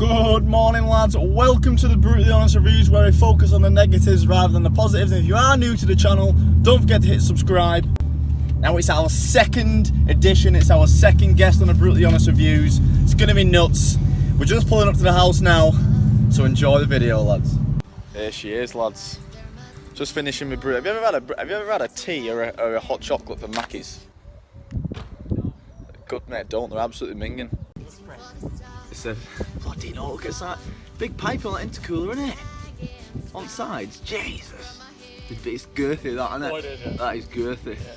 Good morning, lads. Welcome to the Brutally Honest Reviews, where I focus on the negatives rather than the positives. And if you are new to the channel, don't forget to hit subscribe. Now it's our second edition, it's our second guest on the Brutally Honest Reviews. It's gonna be nuts. We're just pulling up to the house now, so enjoy the video, lads. There she is, lads. Just finishing my brew. Have you ever had a tea or a hot chocolate from Mackey's? Good, mate, don't. They're absolutely minging. It's a bloody no, look at that big pipe on that intercooler, isn't it? On sides, Jesus. It's girthy, that, isn't it? Oh, it is, yeah. That is girthy. Yeah.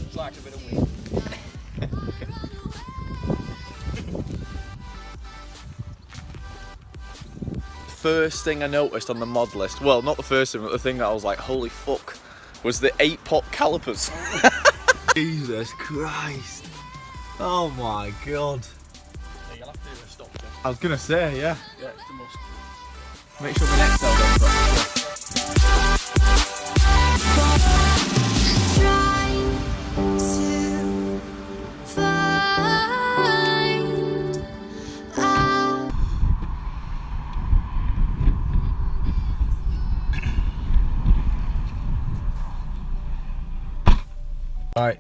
It's like a bit of wind. First thing I noticed on the mod list, well, not the first thing, but the thing that I was like, holy fuck, was the 8-pot calipers. Jesus Christ. Oh my god. Yeah, you'll have to do a stop. I was gonna say, yeah. Yeah, it's the must. Make sure the next cell goes right,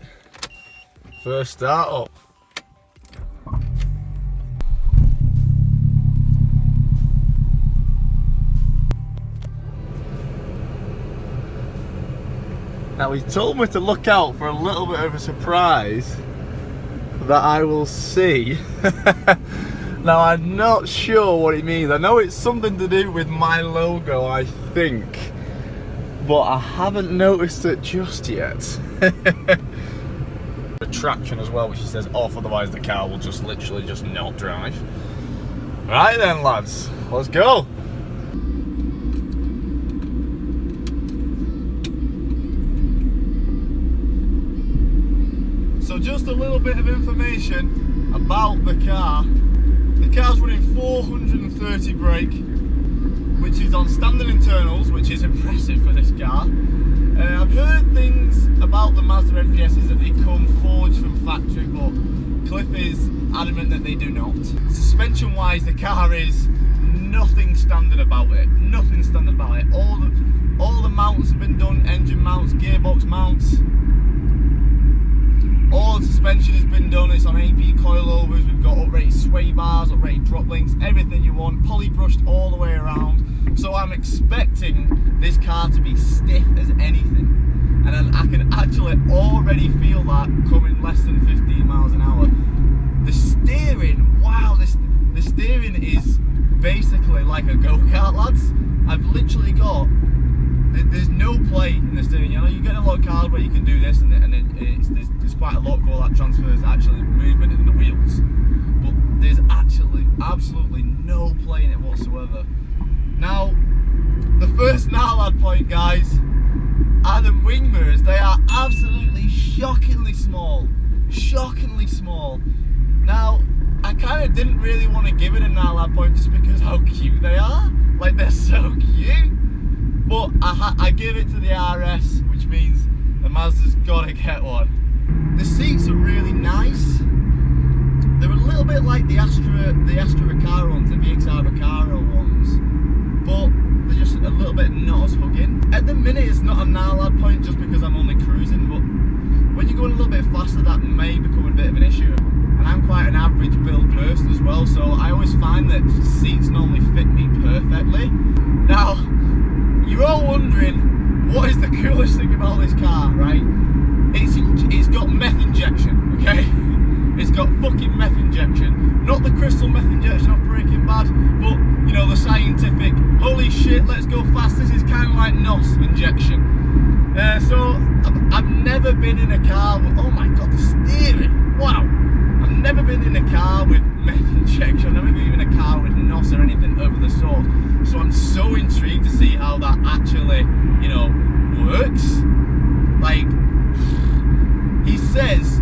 first start up. Now he told me to look out for a little bit of a surprise that I will see. Now I'm not sure what it means. I know it's something to do with my logo, I think, but I haven't noticed it just yet. The traction as well, which he says off, otherwise the car will just literally just not drive. Right then, lads, let's go. So just a little bit of information about the car. The car's running 430 brake, which is on standard internals, which is impressive for this car. I've heard things about the Mazda MPSs that they come forged from factory, but Cliff is adamant that they do not. Suspension wise, the car is nothing standard about it. Nothing standard about it. All the mounts have been done, engine mounts, gearbox mounts. All the suspension has been done. It's on AP coilovers. We've got uprated sway bars, uprated droplinks, everything you want, polybrushed all the way around. So I'm expecting this car to be stiff as anything, and I can actually already feel that coming less than 15 miles an hour. The steering, wow, the steering is basically like a go-kart, lads. I've literally got, there's no play in the steering. You know, you get a lot of cars where you can do this, and there's quite a lot for that transfers actually movement in the wheels, but there's actually absolutely no play in it whatsoever. Now, the first Narlad point, guys, are the wing mirrors. They are absolutely shockingly small. Shockingly small. Now, I kind of didn't really want to give it a Narlad point just because how cute they are. Like, they're so cute. But I give it to the RS, which means the Mazda's got to get one. The seats are really nice. They're a little bit like the Astra Recaro ones, the VXR Recaro ones, but they're just a little bit not as hugging. At the minute, it's not a Narlad point just because I'm only cruising, but when you're going a little bit faster, that may become a bit of an issue. And I'm quite an average build person as well, so I always find that seats normally fit me perfectly. Now, you're all wondering, what is the coolest thing about this car, right? It's got meth injection, okay? It's got fucking meth injection. Not the crystal meth injection of Breaking Bad, but, you know, the scientific, holy shit, let's go fast. This is kind of like NOS injection. So, I've never been in a car with, oh my god, the steering, wow. I've never been in a car with meth injection. I've never been in a car with NOS or anything of the sort. So I'm so intrigued to see how that actually, you know, works. Like, he says,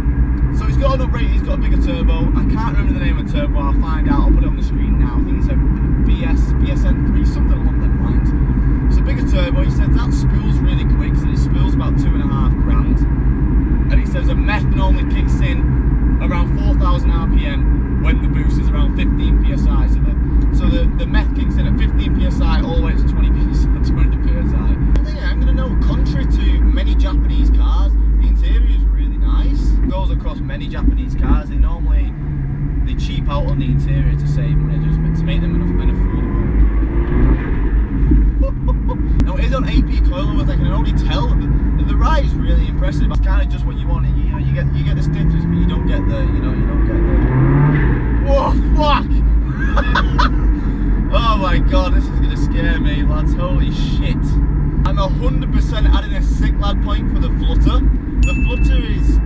so he's got an uprated, he's got a bigger turbo. I can't remember the name of the turbo, I'll find out, I'll put it on the screen now. I think it's a BSN3, something along them lines. It's a bigger turbo. He says that spools really quick, so it spools about 2.5 grand. And he says a Meth normally kicks in around 4,000 RPM when the boost is around 15 PSI. So all the way up to 20 PSI. I think I'm going to know, contrary to many Japanese cars, the interior is really nice. It goes across many Japanese cars. They cheap out on the interior to save money, just to make them unaffordable. Now it is on AP coilovers. I can already tell the ride is really impressive. It's kind of just what you want. You know, you get the stiffness, but you don't get the, you don't get the. Whoa, fuck! Oh my god, this is gonna scare me, lads. Holy shit! I'm 100% adding a sick lad point for the flutter. The flutter is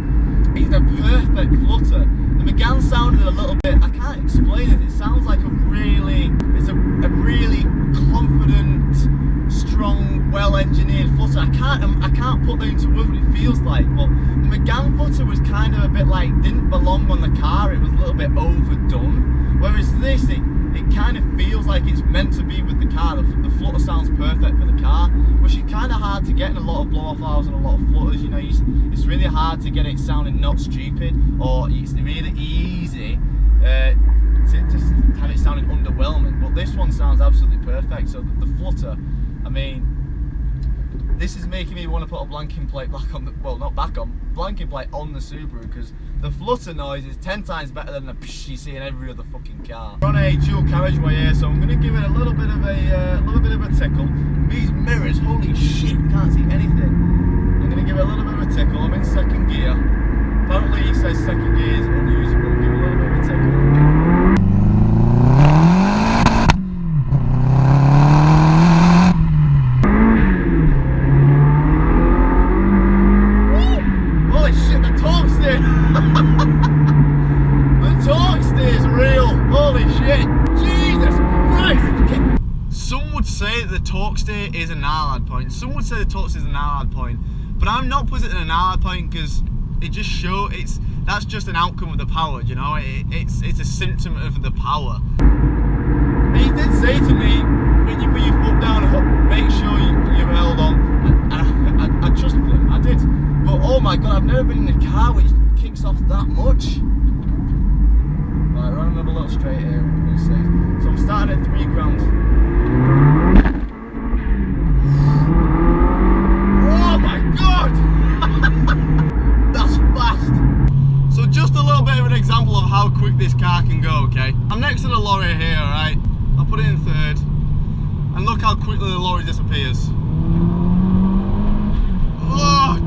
the perfect flutter. The McGann sounded a little bit, I can't explain it. It sounds like a really confident, strong, well-engineered flutter. I can't put that into words what it feels like, but the McGann flutter was kind of a bit like, didn't belong on the car. It was a little bit overdone. Whereas this, it kind of feels like it's meant to be with the car. The flutter sounds perfect for the car, which is kind of hard to get in a lot of blow-off valves and a lot of flutters. You know, it's really hard to get it sounding not stupid, or it's really easy to have it sounding underwhelming. But this one sounds absolutely perfect. So the flutter, I mean, this is making me want to put a blanking plate back on the, well, not back on, blanking plate on the Subaru, because the flutter noise is 10 times better than the psh you see in every other fucking car. We're on a dual carriageway here, so I'm going to give it a little bit of a tickle. These mirrors, holy shit, can't see anything. I'm going to give it a little bit of a tickle. I'm in second gear. Apparently he says second gear is unusable. Give it a little bit of a tickle. Say that the torque steer is a nalad point. Some would say the torque steer is a nalad point, but I'm not putting it in a nalad point because it just shows that's just an outcome of the power. You know, it's a symptom of the power. He did say to me, when you put your foot down, make sure you're held on. And I trusted him. I did. But oh my god, I've never been in a car which kicks off that much. Right, run another little straight here. We'll see. So I'm starting at 3 grand. Oh my god! That's fast! So just a little bit of an example of how quick this car can go, okay? I'm next to the lorry here, alright? I'll put it in third. And look how quickly the lorry disappears. Oh!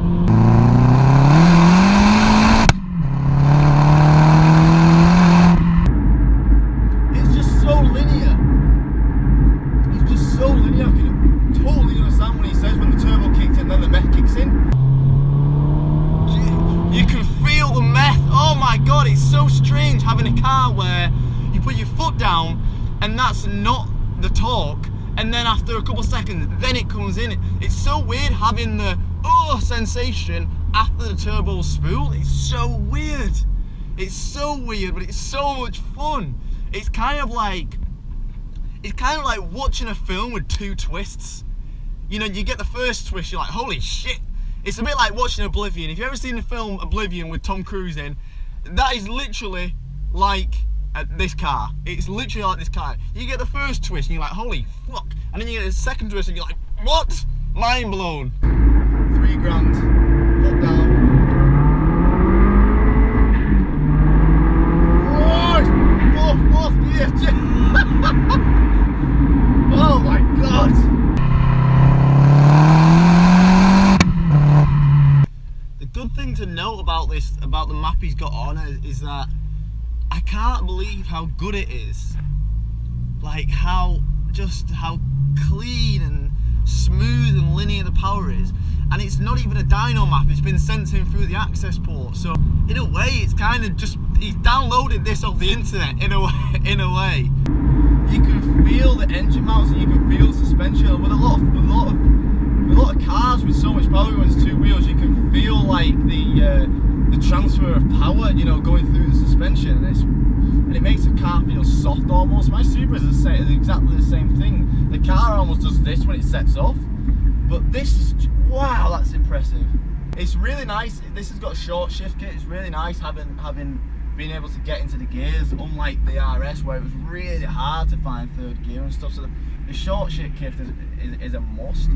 And that's not the torque, and then after a couple of seconds then it comes in. It's so weird having the sensation after the turbo spool. It's so weird, but it's so much fun. It's kind of like watching a film with 2 twists. You know, you get the first twist, you're like, holy shit. It's a bit like watching Oblivion. If you've ever seen the film Oblivion with Tom Cruise in, that is literally like this car. It's literally like this car. You get the first twist and you're like, holy fuck, and then you get the second twist and you're like, what? Mind blown. 3 grand, foot down. Oh my god. The good thing to note about this, about the map he's got on, is that I can't believe how good it is. Like how clean and smooth and linear the power is. And it's not even a dyno map, it's been sent to him through the access port. So in a way, it's kind of just, he's downloaded this off the internet in a way. You can feel the engine mounts and you can feel the suspension. With a lot of cars with so much power going to 2 wheels, you can feel like the transfer of power, you know, going through the suspension, and it makes the car feel soft almost. My Subaru is exactly the same thing. The car almost does this when it sets off, but this is, wow, that's impressive. It's really nice. This has got a short shift kit. It's really nice having being able to get into the gears, unlike the RS where it was really hard to find third gear and stuff. So the short shift is a must.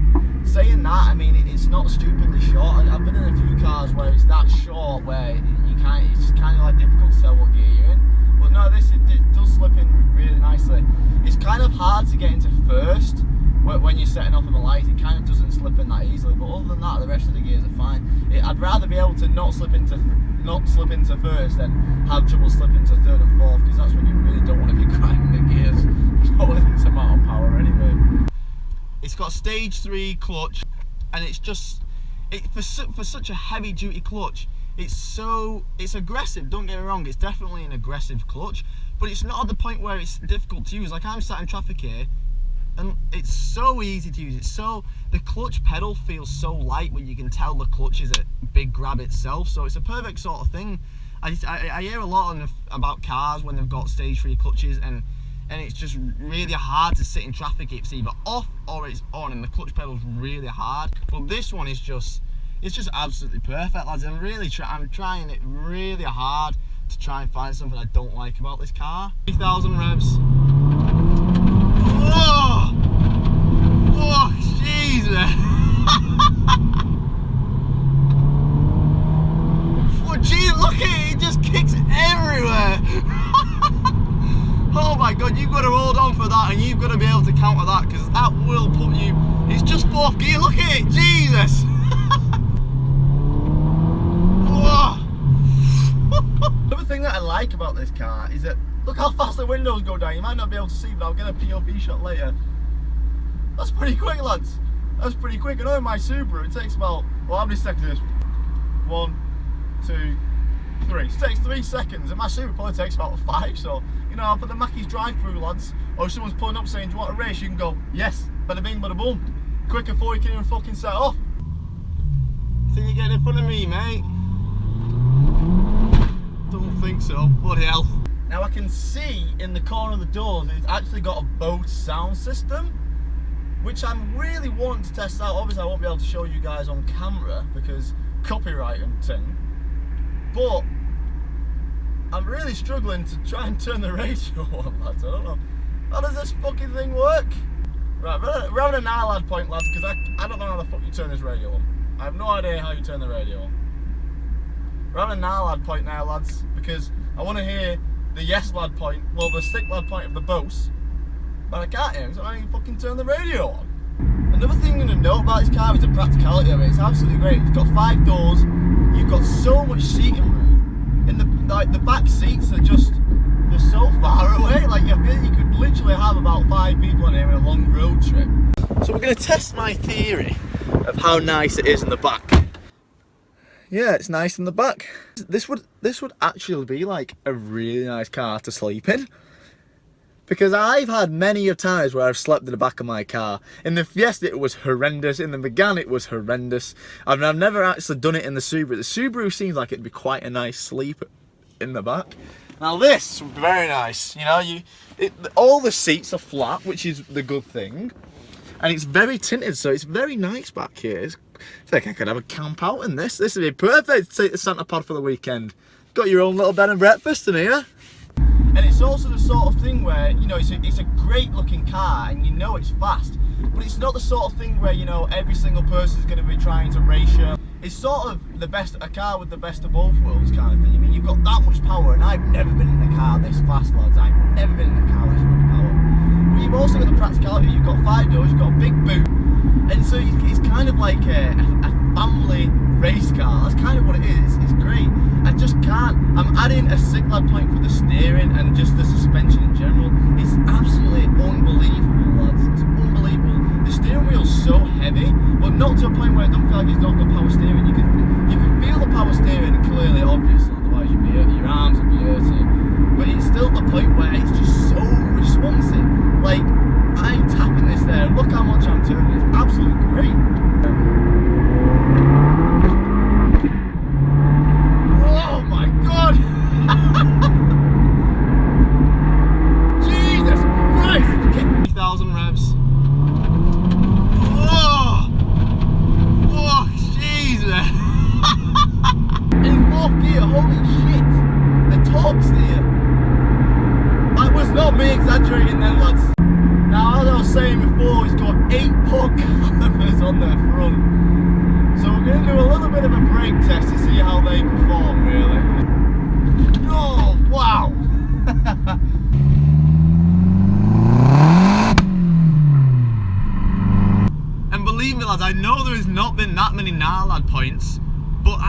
Saying that, I mean, it's not stupidly short. I've been in a few cars where it's that short where you can't, it's kind of like difficult to tell what gear you're in. But no, this it does slip in really nicely. It's kind of hard to get into first when you're setting off on the lights. It kind of doesn't slip in that easily. But other than that, the rest of the gears are fine. I'd rather be able to not slip into first than have trouble slipping to third and fourth, because that's when you really don't want to be grinding the gears with this amount of power anyway. It's got stage 3 clutch, and it's just for such a heavy duty clutch, it's aggressive. Don't get me wrong, it's definitely an aggressive clutch, but it's not at the point where it's difficult to use. Like, I'm sat in traffic here and it's so easy to use. The clutch pedal feels so light when you can tell the clutch is a big grab itself, so it's a perfect sort of thing. I hear a lot about cars when they've got stage 3 clutches, and it's just really hard to sit in traffic. It's either off or it's on, and the clutch pedal's really hard. But this one is just, it's just absolutely perfect, lads. I'm trying it really hard to try and find something I don't like about this car. 3,000 revs. Whoa! Oh, Jesus! Oh, gee, look at it! It just kicks everywhere! Oh my God, you've got to hold on for that, and you've got to be able to counter that, because that will put you... It's just 4th gear, look at it! Jesus! Another thing that I like about this car is that, look how fast the windows go down. You might not be able to see, but I'll get a POV shot later. That's pretty quick, lads. That's pretty quick. I know in my Subaru it takes about, well, how many seconds is this? 1, 2, 3. It takes 3 seconds, and my Subaru probably takes about 5. So, you know, for the Mackey's drive-through, lads, or if someone's pulling up saying, do you want a race? You can go, yes, bada bing, bada boom. Quicker before you can even fucking set off. Think you're getting in front of me, mate? Don't think so, bloody hell. Now I can see in the corner of the door that it's actually got a Bose sound system, which I'm really wanting to test out. Obviously I won't be able to show you guys on camera because copyright and thing, but I'm really struggling to try and turn the radio on, lads. I don't know, how does this fucking thing work? Right, we're having an iLad point, lads, because I don't know how the fuck you turn this radio on. I have no idea how you turn the radio on. We're having an iLad point now, lads, because I want to hear the yes lad point, well, the stick lad point of the Bose, but I can't hear him, so I can fucking turn the radio on. Another thing I'm going to note about this car is the practicality of it. It's absolutely great. It's got 5 doors, you've got so much seating room, and the back seats are just, they're so far away. Like, I feel you could literally have about 5 people in here in a long road trip. So we're going to test my theory of how nice it is in the back. Yeah, it's nice in the back. This would actually be like a really nice car to sleep in, because I've had many of times where I've slept in the back of my car. In the Fiesta it was horrendous, in the Megane it was horrendous. I've never actually done it in the Subaru. The Subaru seems like it'd be quite a nice sleep in the back. Now this would be very nice, you know, all the seats are flat, which is the good thing. And it's very tinted, so it's very nice back here. I think I could have a camp out in this. This would be perfect to take the Santa Pod for the weekend. Got your own little bed and breakfast in here. And it's also the sort of thing where, you know, it's a great looking car and you know it's fast. But it's not the sort of thing where, you know, every single person's going to be trying to race you. It's sort of a car with the best of both worlds kind of thing. I mean, you've got that much power, and I've never been in a car this fast, lads. I've never been in a car with this much power. But you've also got the practicality. You've got 5 doors, you've got a big boot, and so it's kind of like a family race car. That's kind of what it is. It's great. I just can't. I'm adding a sick lad point for the steering and just the suspension in general. It's absolutely unbelievable, lads. It's unbelievable. The steering wheel's so heavy, but not to a point where it doesn't feel like it's not got power steering. You can feel the power steering clearly, obviously. Otherwise, your arms would be hurting. But it's still the point where it's just so responsive. Like, I'm tapping this there, and look how much I'm turning. It's absolutely great. Oh my God! Jesus Christ! 3,000 revs. Oh, Jesus! on their front. So we're going to do a little bit of a brake test to see how they perform, really. Oh, wow! And believe me, lads, I know there has not been that many NARLAD points, but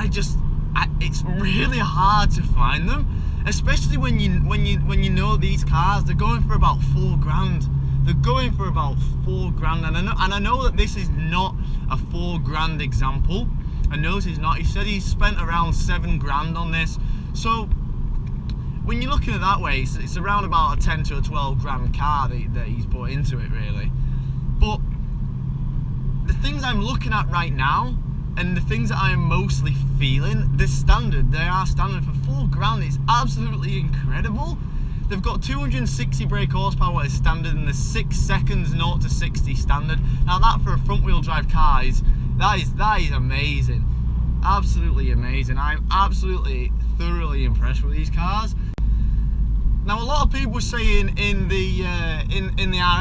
it's really hard to find them, especially when you know these cars. They're going for about £4,000. They're going for about £4,000, and I know that this is not a £4,000 example. I know this is not. He said he spent around £7,000 on this. So when you're looking at it that way, it's around about a 10 to a 12,000 car that he's put into it, really. But the things I'm looking at right now, and the things that I am mostly feeling, they are standard for £4,000. It's absolutely incredible. They've got 260 brake horsepower as standard, and the 6 seconds 0 to 60 standard. Now that for a front wheel drive car is amazing, absolutely amazing. I'm absolutely thoroughly impressed with these cars. Now a lot of people were saying in the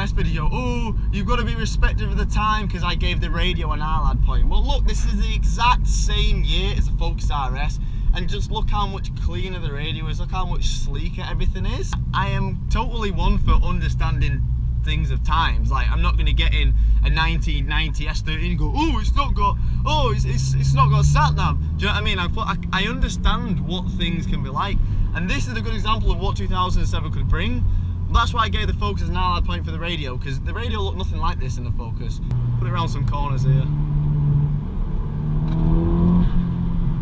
RS video, oh, you've got to be respectful of the time because I gave the radio an NARLAD point. Well look, this is the exact same year as the Focus RS, and just look how much cleaner the radio is, look how much sleeker everything is. I am totally one for understanding things of times. Like, I'm not going to get in a 1990 S13 and go, oh, it's not got sat nav. Do you know what I mean? I understand what things can be like, and this is a good example of what 2007 could bring. That's why I gave the Focus an NARLAD point for the radio, because the radio looked nothing like this in the Focus. Put it around some corners here.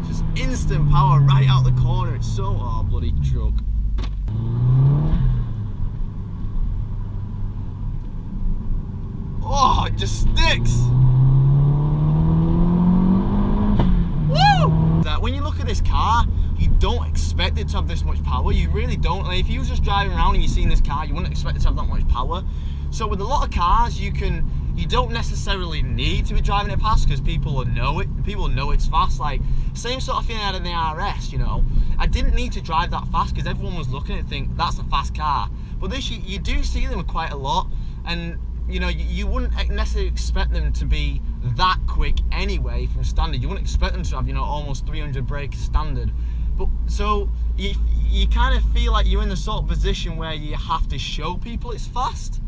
Just instant power right out the corner. It's so, oh, bloody truck. Oh, it just sticks. Woo! That when you look at this car, you don't expect it to have this much power. You really don't. Like, if you was just driving around and you seen this car, you wouldn't expect it to have that much power. So with a lot of cars, you don't necessarily need to be driving it fast because people know it. People know it's fast. Like, same sort of feeling I had in the RS, you know. I didn't need to drive that fast because everyone was looking at it and think that's a fast car. But this, you do see them quite a lot, and you know, you wouldn't necessarily expect them to be that quick anyway from standard. You wouldn't expect them to have, you know, almost 300 brakes standard. But so you kind of feel like you're in the sort of position where you have to show people it's fast,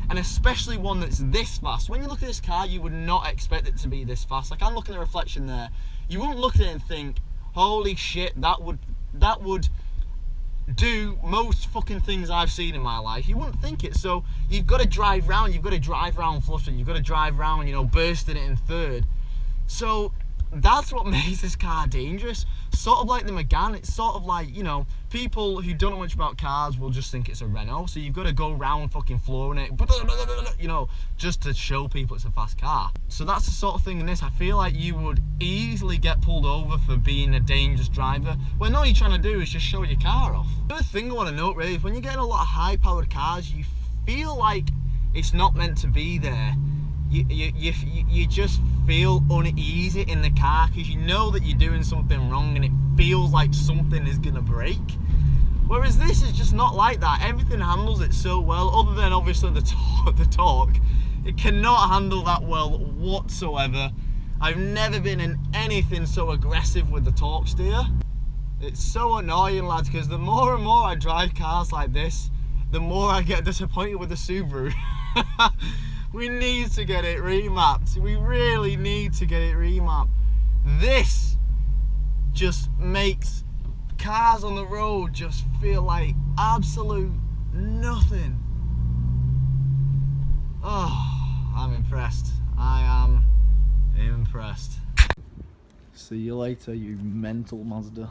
and especially one that's this fast. When you look at this car, you would not expect it to be this fast. Like, I'm looking at the reflection there. You wouldn't look at it and think, holy shit, that would do most fucking things I've seen in my life. You wouldn't think it. So you've got to drive round. You've got to drive round fluttering. You've got to drive round, you know, bursting it in third. So that's what makes this car dangerous. Sort of like the Megane. It's sort of like, you know, people who don't know much about cars will just think it's a Renault. So you've got to go round fucking flooring it, you know, just to show people it's a fast car. So that's the sort of thing in this. I feel like you would easily get pulled over for being a dangerous driver when all you're trying to do is just show your car off. The other thing I want to note really is when you're getting a lot of high powered cars, you feel like it's not meant to be there. You just feel uneasy in the car because you know that you're doing something wrong and it feels like something is gonna break. Whereas this is just not like that. Everything handles it so well, other than obviously the torque. It cannot handle that well whatsoever. I've never been in anything so aggressive with the torque steer. It's so annoying, lads, because the more and more I drive cars like this, the more I get disappointed with the Subaru. We need to get it remapped. We really need to get it remapped. This just makes cars on the road just feel like absolute nothing. Oh, I'm impressed. I am impressed. See you later, you mental Mazda.